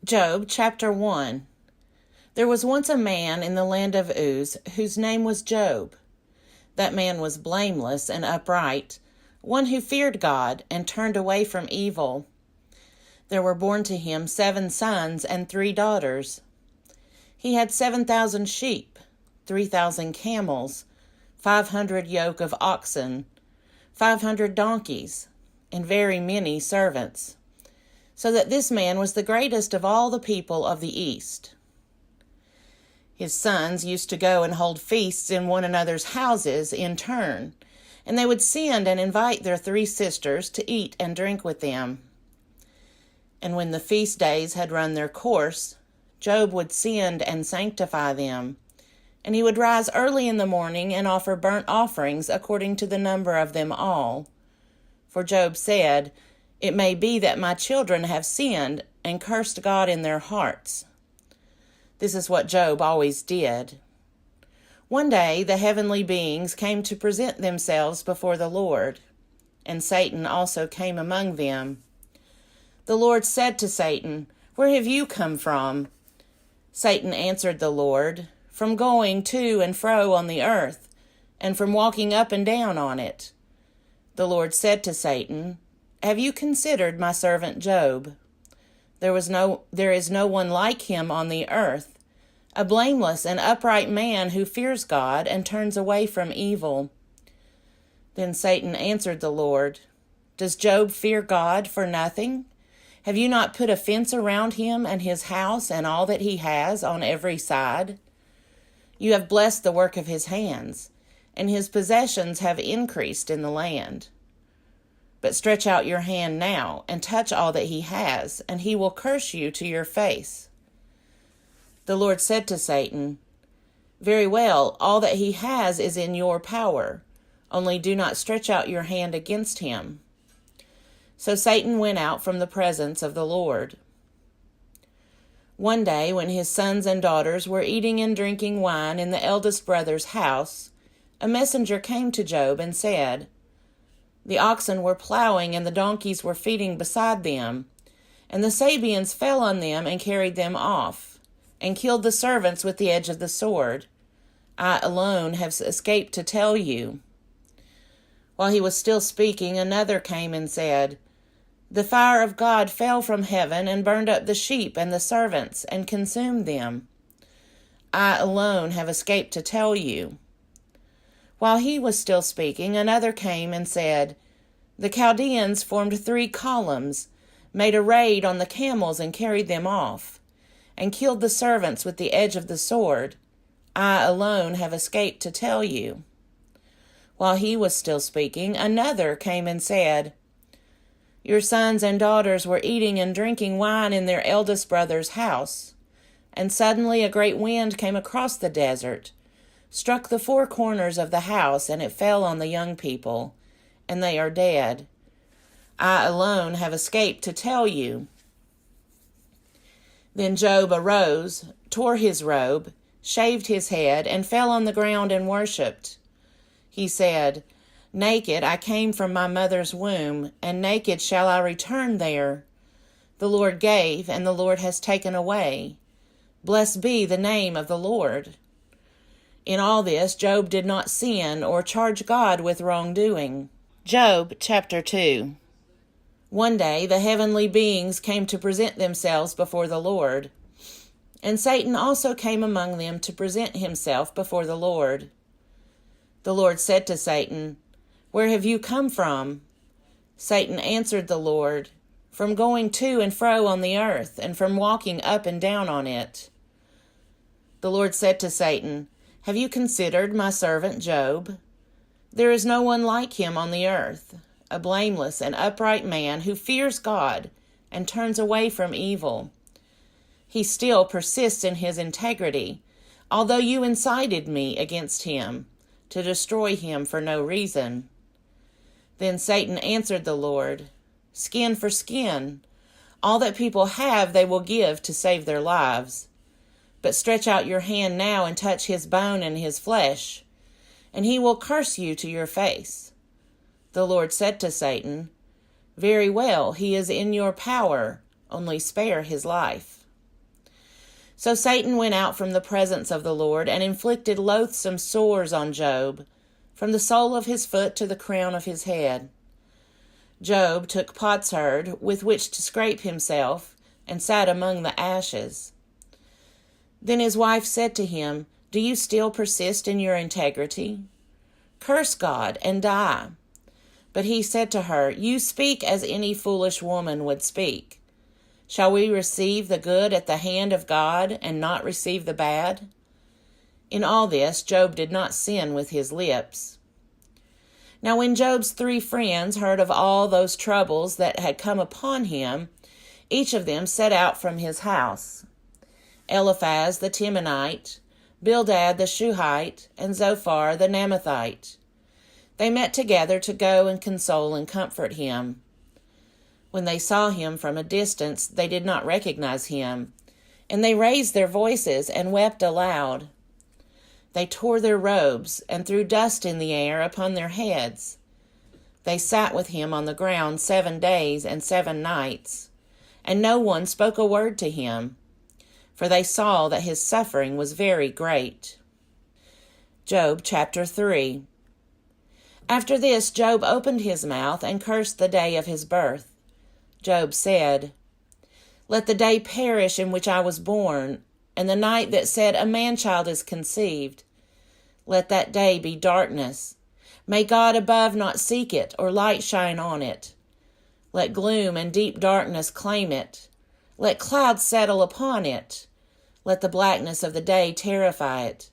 Job chapter 1. There was once a man in the land of Uz whose name was Job. That man was blameless and upright, one who feared God and turned away from evil. There were born to him 7 sons and 3 daughters. He had 7,000 sheep, 3,000 camels, 500 yoke of oxen, 500 donkeys, and very many servants, so that this man was the greatest of all the people of the East. His sons used to go and hold feasts in one another's houses in turn, and they would send and invite their 3 sisters to eat and drink with them. And when the feast days had run their course, Job would send and sanctify them, and he would rise early in the morning and offer burnt offerings according to the number of them all. For Job said, "It may be that my children have sinned and cursed God in their hearts." This is what Job always did. One day the heavenly beings came to present themselves before the Lord, and Satan also came among them. The Lord said to Satan, "Where have you come from?" Satan answered the Lord, "From going to and fro on the earth, and from walking up and down on it." The Lord said to Satan, "Have you considered my servant Job? There is no one like him on the earth, a blameless and upright man who fears God and turns away from evil." Then Satan answered the Lord, "Does Job fear God for nothing? Have you not put a fence around him and his house and all that he has on every side? You have blessed the work of his hands, and his possessions have increased in the land. But stretch out your hand now and touch all that he has, and he will curse you to your face." The Lord said to Satan, "Very well, all that he has is in your power, only do not stretch out your hand against him." So Satan went out from the presence of the Lord. One day, when his sons and daughters were eating and drinking wine in the eldest brother's house, a messenger came to Job and said, "The oxen were plowing and the donkeys were feeding beside them, and the Sabeans fell on them and carried them off, and killed the servants with the edge of the sword. I alone have escaped to tell you." While he was still speaking, another came and said, "The fire of God fell from heaven and burned up the sheep and the servants and consumed them. I alone have escaped to tell you." While he was still speaking, another came and said, "The Chaldeans formed 3 columns, made a raid on the camels and carried them off, and killed the servants with the edge of the sword. I alone have escaped to tell you." While he was still speaking, another came and said, "Your sons and daughters were eating and drinking wine in their eldest brother's house, and suddenly a great wind came across the desert, struck the 4 corners of the house, and it fell on the young people, and they are dead. I alone have escaped to tell you." Then Job arose, tore his robe, shaved his head, and fell on the ground and worshipped. He said, "Naked I came from my mother's womb, and naked shall I return there. The Lord gave, and the Lord has taken away. Blessed be the name of the Lord." In all this, Job did not sin or charge God with wrongdoing. Job chapter 2. One day the heavenly beings came to present themselves before the Lord, and Satan also came among them to present himself before the Lord. The Lord said to Satan, "Where have you come from?" Satan answered the Lord, "From going to and fro on the earth, and from walking up and down on it." The Lord said to Satan, "Have you considered my servant Job? There is no one like him on the earth, a blameless and upright man who fears God and turns away from evil. He still persists in his integrity, although you incited me against him to destroy him for no reason." Then Satan answered the Lord, "Skin for skin. All that people have they will give to save their lives. But stretch out your hand now and touch his bone and his flesh, and he will curse you to your face." The Lord said to Satan, "Very well, he is in your power, only spare his life." So Satan went out from the presence of the Lord and inflicted loathsome sores on Job, from the sole of his foot to the crown of his head. Job took potsherd with which to scrape himself, and sat among the ashes. Then his wife said to him, "Do you still persist in your integrity? Curse God and die." But he said to her, "You speak as any foolish woman would speak. Shall we receive the good at the hand of God and not receive the bad?" In all this, Job did not sin with his lips. Now when Job's 3 friends heard of all those troubles that had come upon him, each of them set out from his house. Eliphaz the Temanite, Bildad the Shuhite, and Zophar the Naamathite. They met together to go and console and comfort him. When they saw him from a distance, they did not recognize him, and they raised their voices and wept aloud. They tore their robes and threw dust in the air upon their heads. They sat with him on the ground 7 days and 7 nights, and no one spoke a word to him, for they saw that his suffering was very great. Job chapter 3. After this, Job opened his mouth and cursed the day of his birth. Job said, "Let the day perish in which I was born, and the night that said a man-child is conceived. Let that day be darkness. May God above not seek it, or light shine on it. Let gloom and deep darkness claim it. Let clouds settle upon it. Let the blackness of the day terrify it.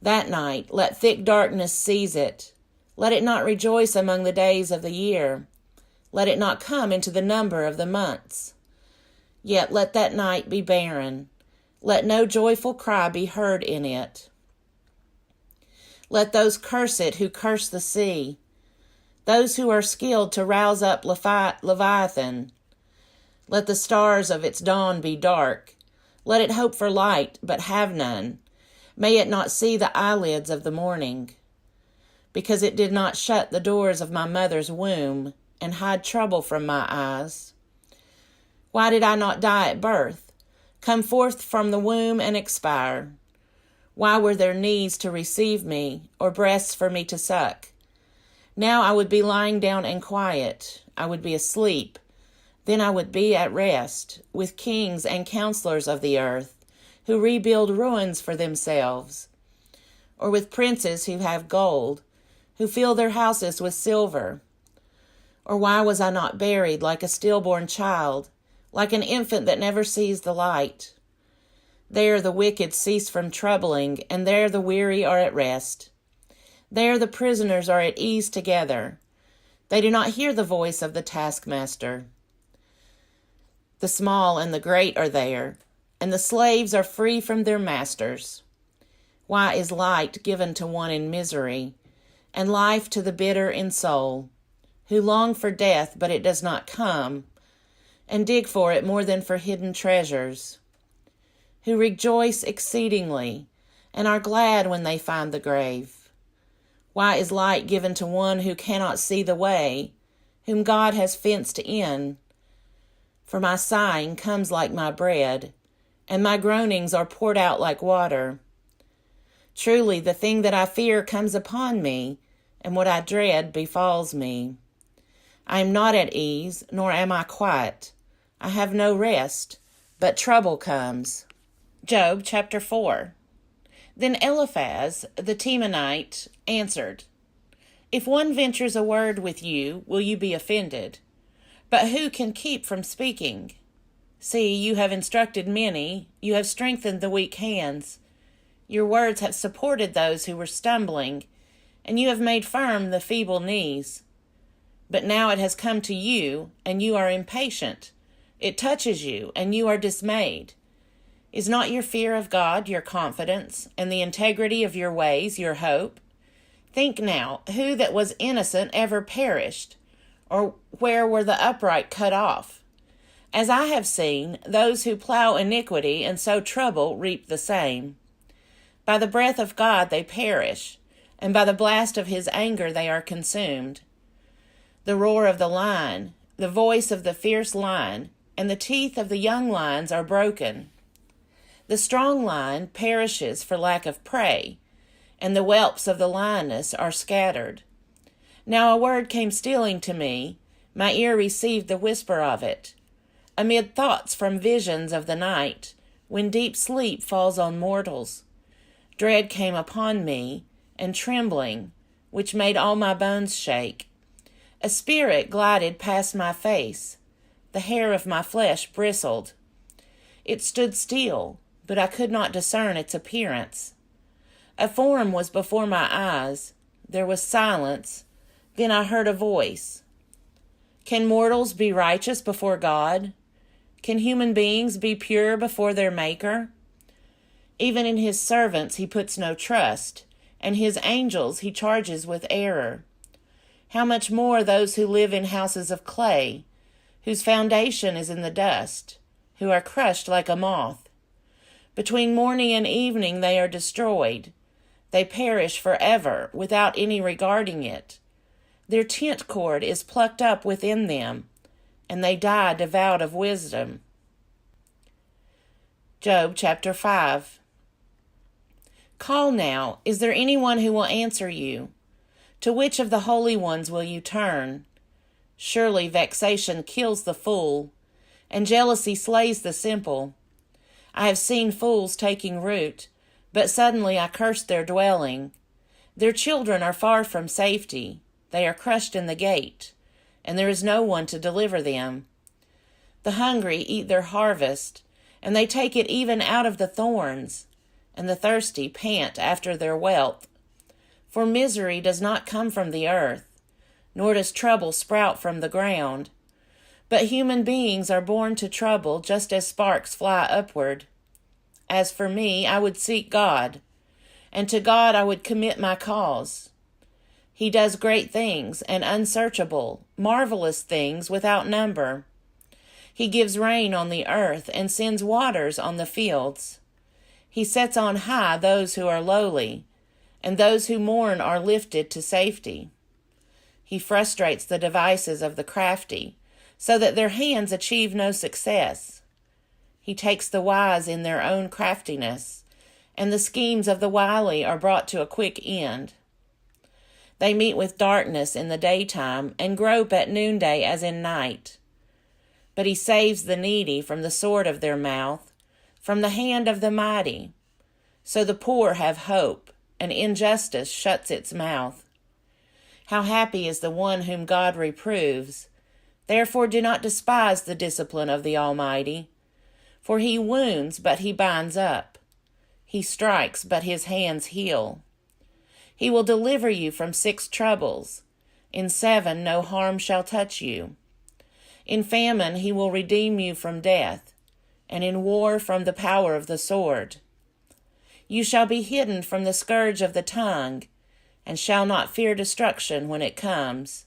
That night let thick darkness seize it. Let it not rejoice among the days of the year. Let it not come into the number of the months. Yet let that night be barren. Let no joyful cry be heard in it. Let those curse it who curse the sea, those who are skilled to rouse up Leviathan. Let the stars of its dawn be dark. Let it hope for light, but have none. May it not see the eyelids of the morning. Because it did not shut the doors of my mother's womb, and hide trouble from my eyes. Why did I not die at birth, come forth from the womb and expire? Why were there knees to receive me, or breasts for me to suck? Now I would be lying down and quiet. I would be asleep. Then I would be at rest, with kings and counselors of the earth, who rebuild ruins for themselves, or with princes who have gold, who fill their houses with silver. Or why was I not buried like a stillborn child, like an infant that never sees the light? There the wicked cease from troubling, and there the weary are at rest. There the prisoners are at ease together. They do not hear the voice of the taskmaster. The small and the great are there, and the slaves are free from their masters. Why is light given to one in misery, and life to the bitter in soul, who long for death, but it does not come, and dig for it more than for hidden treasures, who rejoice exceedingly, and are glad when they find the grave? Why is light given to one who cannot see the way, whom God has fenced in? For my sighing comes like my bread, and my groanings are poured out like water. Truly, the thing that I fear comes upon me, and what I dread befalls me. I am not at ease, nor am I quiet. I have no rest, but trouble comes. Job chapter 4. Then Eliphaz the Temanite answered, "If one ventures a word with you, will you be offended? But who can keep from speaking? See, you have instructed many, you have strengthened the weak hands. Your words have supported those who were stumbling, and you have made firm the feeble knees. But now it has come to you, and you are impatient. It touches you, and you are dismayed. Is not your fear of God your confidence, and the integrity of your ways your hope? Think now, who that was innocent ever perished, or where were the upright cut off? As I have seen, those who plow iniquity and sow trouble reap the same. By the breath of God they perish, and by the blast of his anger they are consumed. The roar of the lion, the voice of the fierce lion, and the teeth of the young lions are broken. The strong lion perishes for lack of prey, and the whelps of the lioness are scattered. Now a word came stealing to me, my ear received the whisper of it. Amid thoughts from visions of the night, when deep sleep falls on mortals, dread came upon me, and trembling, which made all my bones shake. A spirit glided past my face, the hair of my flesh bristled. It stood still, but I could not discern its appearance. A form was before my eyes, there was silence, then I heard a voice. Can mortals be righteous before God? Can human beings be pure before their Maker? Even in his servants he puts no trust, and his angels he charges with error. How much more those who live in houses of clay, whose foundation is in the dust, who are crushed like a moth. Between morning and evening they are destroyed. They perish forever without any regarding it. Their tent cord is plucked up within them, and they die devoid of wisdom. Job chapter 5. Call now, is there anyone who will answer you? To which of the holy ones will you turn? Surely vexation kills the fool, and jealousy slays the simple. I have seen fools taking root, but suddenly I cursed their dwelling. Their children are far from safety. They are crushed in the gate, and there is no one to deliver them. The hungry eat their harvest, and they take it even out of the thorns, and the thirsty pant after their wealth. For misery does not come from the earth, nor does trouble sprout from the ground. But human beings are born to trouble just as sparks fly upward. As for me, I would seek God, and to God I would commit my cause. He does great things and unsearchable, marvelous things without number. He gives rain on the earth and sends waters on the fields. He sets on high those who are lowly, and those who mourn are lifted to safety. He frustrates the devices of the crafty, so that their hands achieve no success. He takes the wise in their own craftiness, and the schemes of the wily are brought to a quick end. They meet with darkness in the daytime and grope at noonday as in night. But he saves the needy from the sword of their mouth, from the hand of the mighty. So the poor have hope, and injustice shuts its mouth. How happy is the one whom God reproves. Therefore do not despise the discipline of the Almighty. For he wounds, but he binds up. He strikes, but his hands heal. He will deliver you from 6 troubles. In 7 no harm shall touch you. In famine he will redeem you from death, and in war from the power of the sword. You shall be hidden from the scourge of the tongue, and shall not fear destruction when it comes.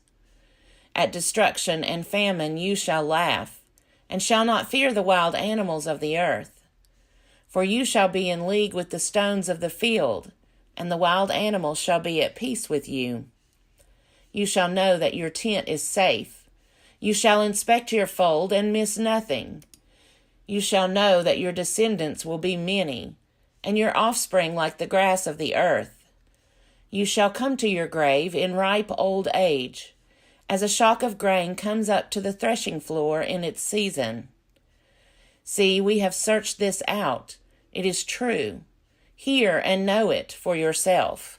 At destruction and famine you shall laugh, and shall not fear the wild animals of the earth. For you shall be in league with the stones of the field, and the wild animals shall be at peace with you. You shall know that your tent is safe. You shall inspect your fold and miss nothing. You shall know that your descendants will be many, and your offspring like the grass of the earth. You shall come to your grave in ripe old age, as a shock of grain comes up to the threshing floor in its season. See, we have searched this out. It is true. Hear and know it for yourself.